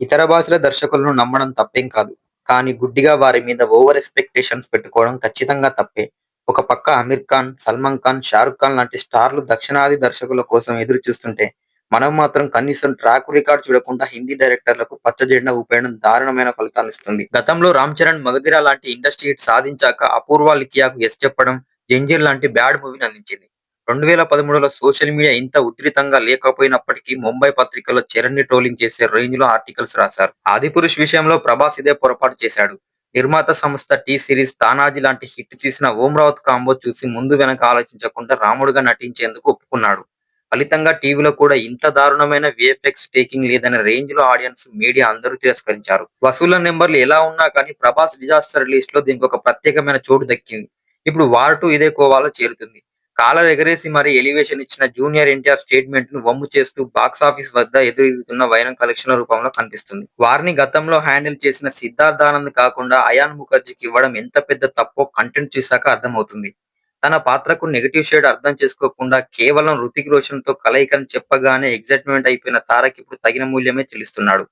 ఇతర భాషల దర్శకులను నమ్మడం తప్పేం కాదు. కానీ గుడ్డిగా వారి మీద ఓవర్ ఎక్స్‌పెక్టేషన్స్ పెట్టుకోవడం ఖచ్చితంగా తప్పే. ఒక పక్క 'అమీర్ ఖాన్', 'సల్మాన్ ఖాన్', 'షారుఖ్ ఖాన్' లాంటి స్టార్లు దక్షిణాది దర్శకుల కోసం ఎదురు చూస్తుంటే, మనం మాత్రం కనీసం ట్రాక్ రికార్డ్ చూడకుండా హిందీ డైరెక్టర్లకు పచ్చ జెండా ఊపేయడం దారుణమైన ఫలితాలిస్తుంది. గతంలో 'రామ్ చరణ్', 'మగధీర' లాంటి ఇండస్ట్రీ హిట్ సాధించాక 'అపూర్వ లిఖియాకు' యెస్ చెప్పడం 'జంజీర్' లాంటి బ్యాడ్ మూవీని అందించింది. 2013లో సోషల్ మీడియా ఇంత ఉధృతంగా లేకపోయినప్పటికీ ముంబై పత్రికల్లో చరణ్‌ని ట్రోలింగ్ చేసే రేంజ్‌లో ఆర్టికల్స్ రాశారు. 'ఆదిపురుష్' విషయంలో ప్రభాస్ ఇదే పొరపాటు చేశాడు. నిర్మాత సంస్థ టీ సిరీస్ 'తానాజీ' లాంటి హిట్ తీసిన 'ఓం రావత్' కాంబో చూసి ముందు వెనక ఆలోచించకుండా రాముడుగా నటించేందుకు ఒప్పుకున్నాడు. ఫలితంగా టీవీలో కూడా ఇంత దారుణమైన వీఎఫ్ఎక్స్ టేకింగ్ లేదనే రేంజ్‌లో ఆడియన్స్, మీడియా అందరూ తిరస్కరించారు. వసూళ్ల నెంబర్లు ఎలా ఉన్నా కానీ ప్రభాస్ డిజాస్టర్ లిస్ట్‌లో దీనికొక ప్రత్యేకమైన చోటు దక్కింది. ఇప్పుడు 'వార్ 2' ఇదే కోవాలో చేరుతుంది. కాలర్ ఎగరేసి మరీ ఎలివేషన్ ఇచ్చిన జూనియర్ ఎన్టీఆర్ స్టేట్మెంట్‌ను వమ్ము చేస్తూ బాక్సాఫీస్ వద్ద ఎదురీదుతున్న వైరం కలెక్షన్ల రూపంలో కనిపిస్తుంది. వారిని గతంలో హ్యాండిల్ చేసిన సిద్ధార్థ్ ఆనంద్ కాకుండా అయాన్ ముఖర్జీకి ఇవ్వడం ఎంత పెద్ద తప్పో కంటెంట్ చూసాక అర్థమవుతుంది. తన పాత్రకు నెగెటివ్ షేడ్ అర్థం చేసుకోకుండా కేవలం 'హృతిక్ రోషన్‌తో కలయికని చెప్పగానే ఎక్సైట్‌మెంట్ అయిపోయిన తారక్ ఇప్పుడు తగిన మూల్యమే చెల్లిస్తున్నాడు.